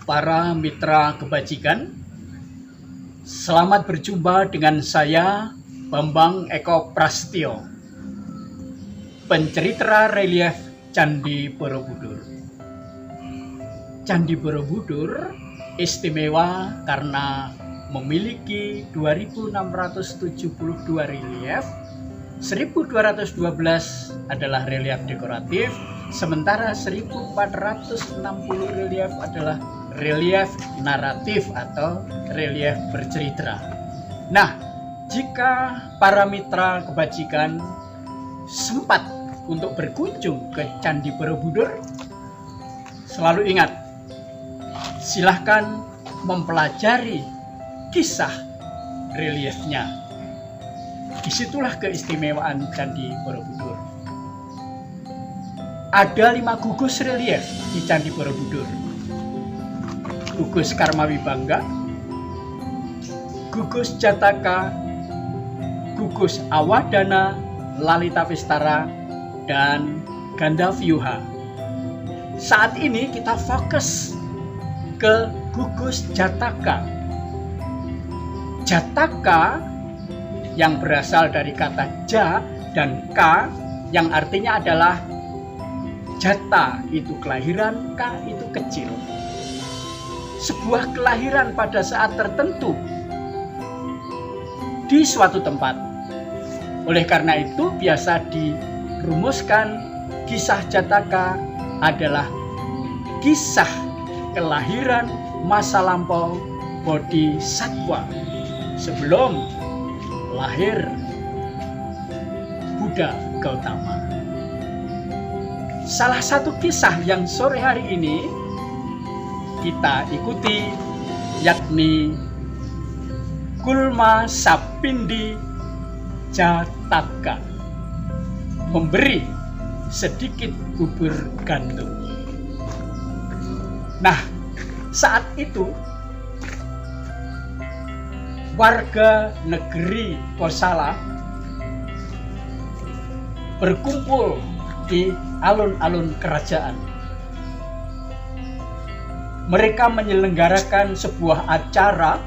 para mitra kebajikan, selamat berjumpa dengan saya Bambang Eko Prasetyo, pencerita relief Candi Borobudur. Candi Borobudur istimewa karena memiliki 2672 relief, 1212 adalah relief dekoratif, sementara 1460 relief adalah relief naratif atau relief bercerita. Nah, jika para mitra kebajikan sempat untuk berkunjung ke Candi Borobudur, selalu ingat, silahkan mempelajari kisah reliefnya. Disitulah keistimewaan Candi Borobudur. Ada 5 gugus relief di Candi Borobudur. Gugus Karmawibangga, Gugus Jataka, Gugus Awadana, Lalita Vistara, dan Gandavyuha. Saat ini kita fokus ke Gugus Jataka. Jataka yang berasal dari kata ja dan ka yang artinya adalah jata itu kelahiran, ka itu kecil. Sebuah kelahiran pada saat tertentu di suatu tempat. Oleh karena itu biasa dirumuskan kisah Jataka adalah kisah kelahiran masa lampau Bodhisatwa sebelum lahir Buddha Gautama. Salah satu kisah yang sore hari ini kita ikuti yakni Kulma Sapindi Jataka, memberi sedikit bubur gandum. Nah, saat itu warga negeri Kosala berkumpul di alun-alun kerajaan. Mereka menyelenggarakan sebuah acara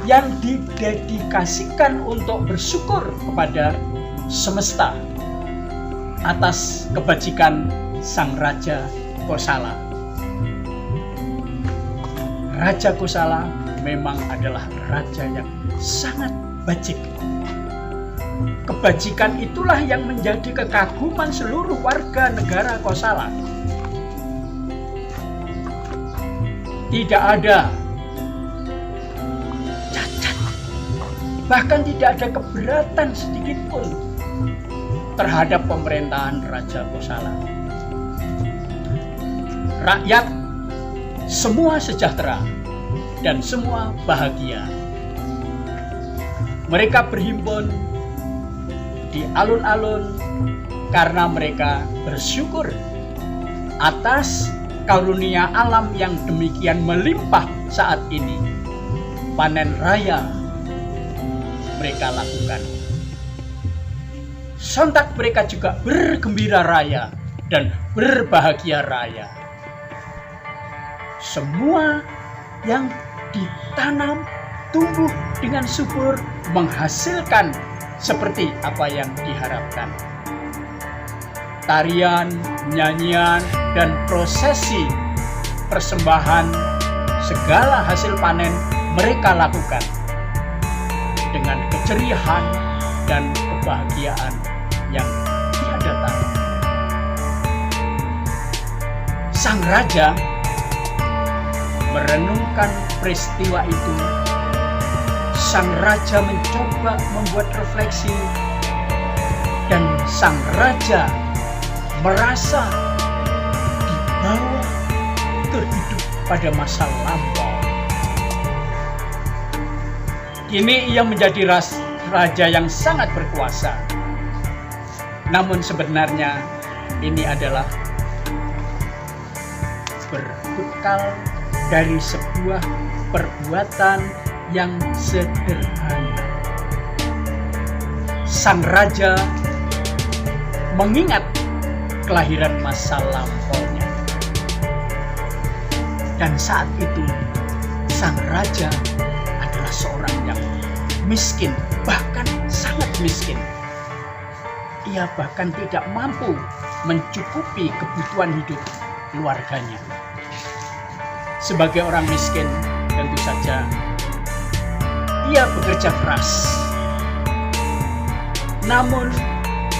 yang didedikasikan untuk bersyukur kepada semesta atas kebajikan Sang Raja Kosala. Raja Kosala memang adalah raja yang sangat bajik. Kebajikan itulah yang menjadi kekaguman seluruh warga negara Kosala. Tidak ada cacat, bahkan tidak ada keberatan sedikit pun terhadap pemerintahan Raja Kosala. Rakyat semua sejahtera dan semua bahagia. Mereka berhimpun di alun-alun karena mereka bersyukur atas karunia alam yang demikian melimpah saat ini. Panen raya mereka lakukan. Sontak mereka juga bergembira raya dan berbahagia raya. Semua yang ditanam tumbuh dengan subur, menghasilkan seperti apa yang diharapkan. Tarian, nyanyian, dan prosesi persembahan segala hasil panen mereka lakukan dengan keceriaan dan kebahagiaan yang tiada tara. Sang raja merenungkan peristiwa itu. Sang raja mencoba membuat refleksi dan sang raja merasa dibawa terhidup pada masa lampau. Kini ia menjadi raja yang sangat berkuasa. Namun sebenarnya ini adalah berbekal dari sebuah perbuatan yang sederhana. Sang raja mengingat kelahiran masa lampaunya. Dan saat itu sang raja adalah seorang yang miskin, bahkan sangat miskin. Ia bahkan tidak mampu mencukupi kebutuhan hidup keluarganya. Sebagai orang miskin, tentu saja ia bekerja keras. Namun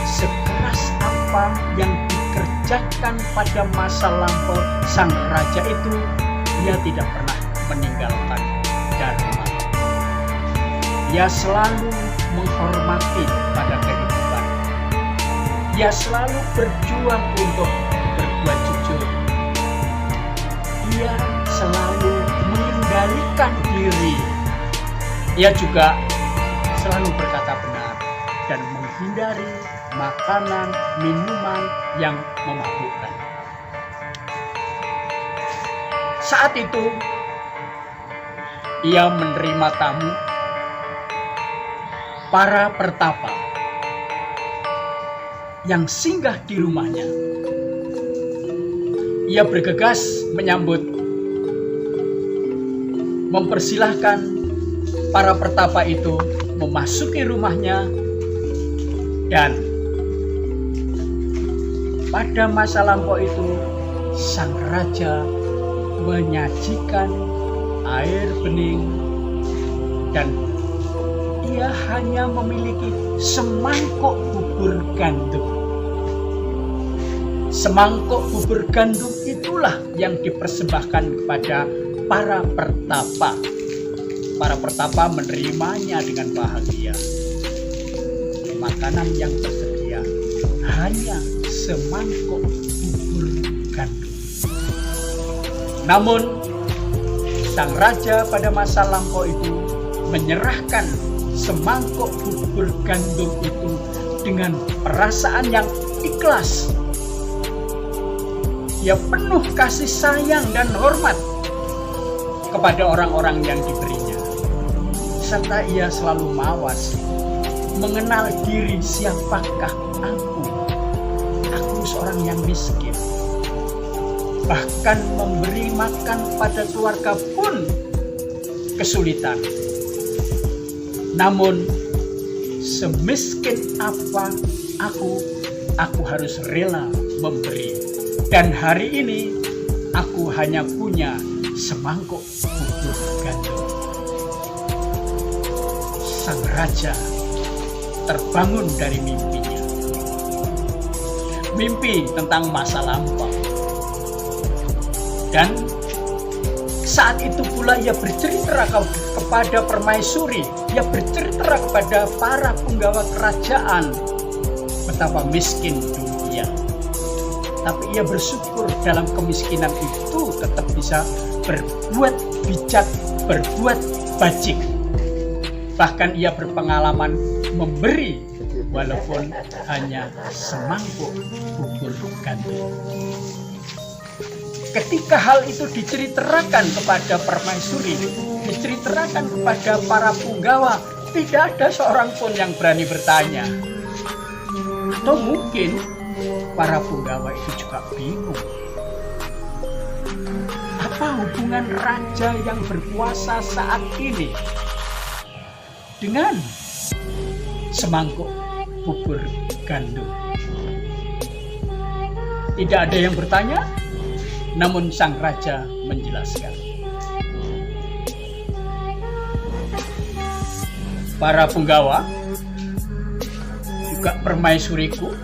sekeras apa yang dikerjakan pada masa lampau sang raja itu, ia tidak pernah meninggalkan dharma. Ia selalu menghormati pada kehidupan. Ia selalu berjuang untuk berbuat jujur. Ia selalu mengendalikan diri. Ia juga selalu berkata benar dan menghindari makanan, minuman yang memabukkan. Saat itu, ia menerima tamu, para pertapa yang singgah di rumahnya. Ia bergegas menyambut, mempersilahkan para pertapa itu memasuki rumahnya. Dan pada masa lampau itu, sang raja menyajikan air bening dan ia hanya memiliki semangkuk bubur gandum. Semangkuk bubur gandum itulah yang dipersembahkan kepada para pertapa. Para pertapa menerimanya dengan bahagia. Makanan yang tersedia hanya semangkuk bubur gandum. Namun, sang raja pada masa lampau itu menyerahkan semangkuk bubur gandum itu dengan perasaan yang ikhlas. Ia penuh kasih sayang dan hormat kepada orang-orang yang diberinya. Serta ia selalu mawas, mengenal diri, siapakah aku. Aku seorang yang miskin. Bahkan memberi makan pada keluarga pun kesulitan. Namun semiskin apa aku harus rela memberi. Dan hari ini aku hanya punya semangkuk bubur gandum. Sang raja terbangun dari mimpinya. Mimpi tentang masa lampau. Dan saat itu pula ia bercerita kepada permaisuri, ia bercerita kepada para penggawa kerajaan betapa miskin dunia. Tapi ia bersyukur dalam kemiskinan itu tetap bisa berbuat bijak, berbuat bajik. Bahkan ia berpengalaman memberi walaupun hanya semangkuk bubur gandum. Ketika hal itu diceritakan kepada permaisuri, diceritakan kepada para punggawa, tidak ada seorang pun yang berani bertanya. Atau mungkin para punggawa itu juga bingung. Apa hubungan raja yang berkuasa saat ini dengan semangkuk bubur gandum? Tidak ada yang bertanya. Namun sang raja menjelaskan. Para penggawa, juga permaisuriku,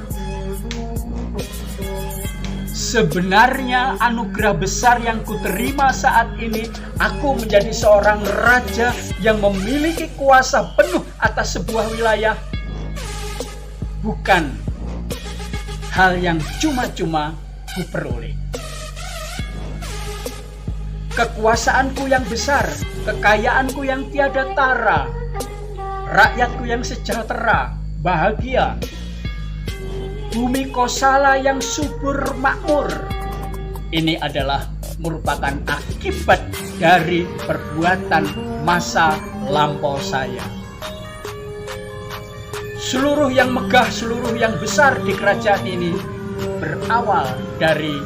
sebenarnya anugerah besar yang kuterima saat ini, aku menjadi seorang raja yang memiliki kuasa penuh atas sebuah wilayah, bukan hal yang cuma-cuma kuperoleh. Kekuasaanku yang besar, kekayaanku yang tiada tara, rakyatku yang sejahtera, bahagia, bumi Kosala yang subur makmur. Ini adalah merupakan akibat dari perbuatan masa lampau saya. Seluruh yang megah, seluruh yang besar di kerajaan ini berawal dari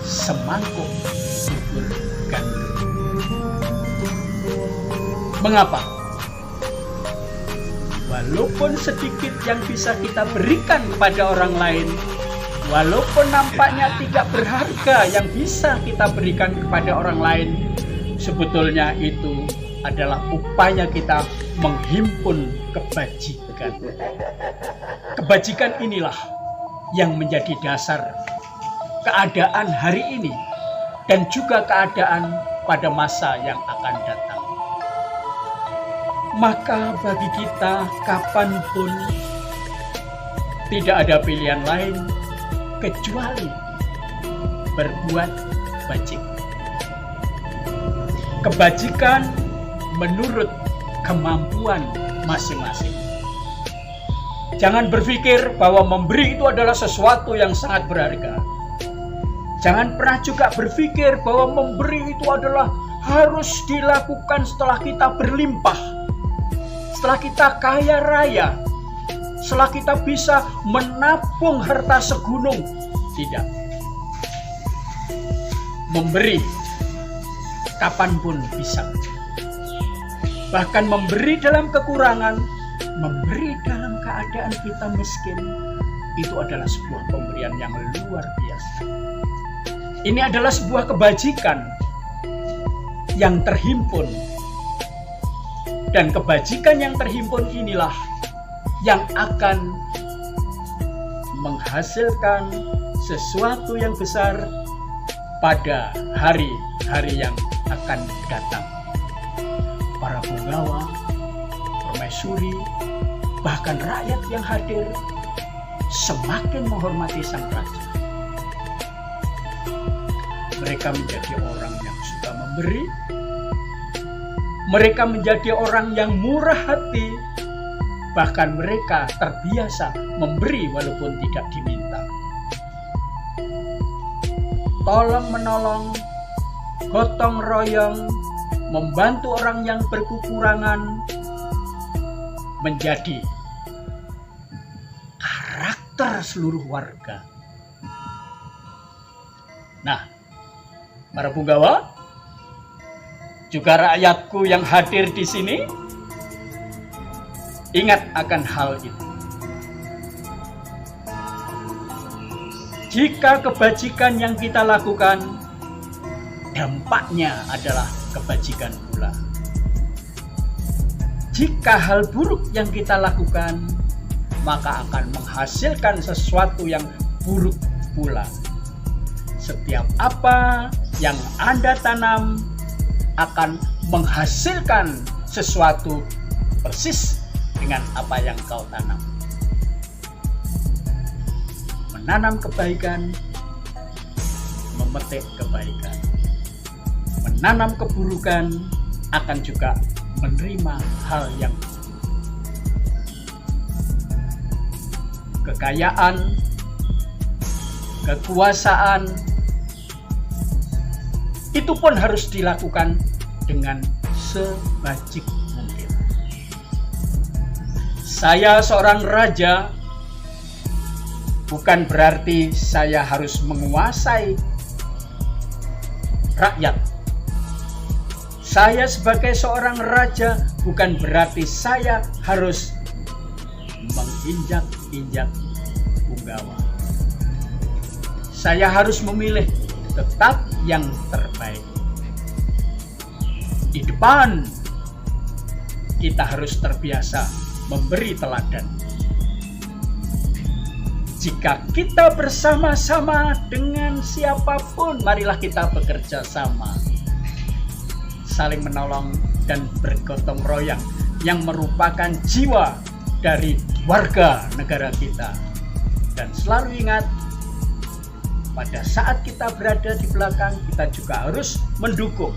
semangkuk bubur Mengapa? Walaupun sedikit yang bisa kita berikan kepada orang lain, walaupun nampaknya tidak berharga yang bisa kita berikan kepada orang lain, sebetulnya itu adalah upaya kita menghimpun kebajikan. Kebajikan inilah yang menjadi dasar keadaan hari ini dan juga keadaan pada masa yang akan datang. Maka bagi kita kapanpun tidak ada pilihan lain kecuali berbuat bajik. Kebajikan menurut kemampuan masing-masing. Jangan berpikir bahwa memberi itu adalah sesuatu yang sangat berharga. Jangan pernah juga berpikir bahwa memberi itu adalah harus dilakukan setelah kita berlimpah, setelah kita kaya raya, setelah kita bisa menabung harta segunung. Tidak. Memberi kapanpun bisa. Bahkan memberi dalam kekurangan, memberi dalam keadaan kita miskin, itu adalah sebuah pemberian yang luar biasa. Ini adalah sebuah kebajikan yang terhimpun. Dan kebajikan yang terhimpun inilah yang akan menghasilkan sesuatu yang besar pada hari-hari yang akan datang. Para punggawa, permaisuri, bahkan rakyat yang hadir semakin menghormati sang raja. Mereka menjadi orang yang suka memberi. Mereka menjadi orang yang murah hati. Bahkan mereka terbiasa memberi walaupun tidak diminta. Tolong menolong, gotong royong, membantu orang yang berkekurangan menjadi karakter seluruh warga. Nah, para punggawa, juga rakyatku yang hadir di sini, ingat akan hal itu. Jika kebajikan yang kita lakukan, dampaknya adalah kebajikan pula. Jika hal buruk yang kita lakukan, maka akan menghasilkan sesuatu yang buruk pula. Setiap apa yang Anda tanam akan menghasilkan sesuatu persis dengan apa yang kau tanam. Menanam kebaikan, memetik kebaikan. Menanam keburukan akan juga menerima hal yang buruk. Kekayaan, kekuasaan, itu pun harus dilakukan dengan sebajik mungkin. Saya seorang raja, bukan berarti saya harus menguasai rakyat. Saya sebagai seorang raja bukan berarti saya harus menginjak-injak punggawa. Saya harus memilih tetap yang terbaik. Di depan kita harus terbiasa memberi teladan. Jika kita bersama-sama dengan siapapun, marilah kita bekerja sama, saling menolong dan bergotong royong yang merupakan jiwa dari warga negara kita. Dan selalu ingat, pada saat kita berada di belakang, kita juga harus mendukung,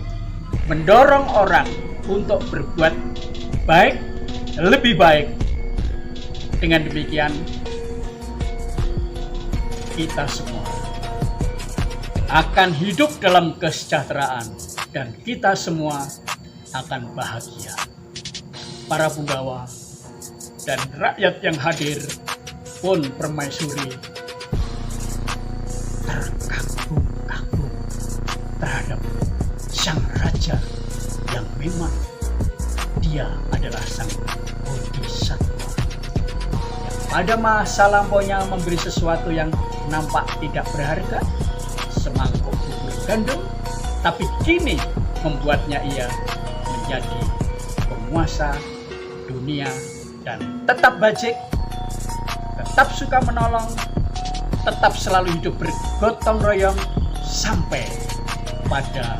mendorong orang untuk berbuat baik, lebih baik. Dengan demikian, kita semua akan hidup dalam kesejahteraan dan kita semua akan bahagia. Para punggawa dan rakyat yang hadir pun permaisuri terkagum-kagum terhadap sang raja yang memang Dia adalah sang bodhisattva yang pada masa lampaunya memberi sesuatu yang nampak tidak berharga, semangkuk bubur gandum, tapi kini membuatnya ia menjadi penguasa dunia dan tetap bajik, tetap suka menolong, tetap selalu hidup bergotong royong sampai pada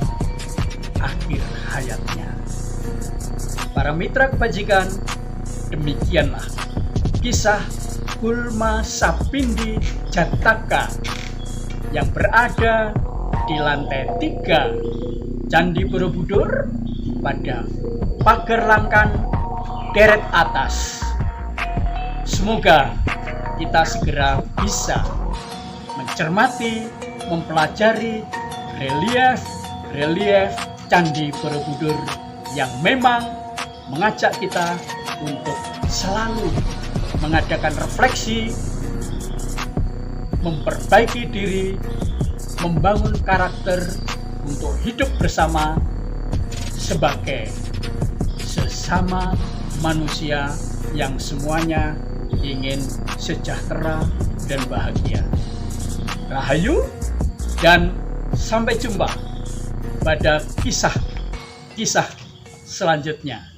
akhir hayatnya. Para mitra kebajikan, demikianlah kisah Gulma Sapindi Jataka yang berada di lantai 3 Candi Borobudur pada pagar langkan deret atas. Semoga kita segera bisa mencermati, mempelajari relief Candi Borobudur yang memang mengajak kita untuk selalu mengadakan refleksi, memperbaiki diri, membangun karakter untuk hidup bersama sebagai sesama manusia yang semuanya ingin sejahtera dan bahagia. Rahayu dan sampai jumpa pada kisah-kisah selanjutnya.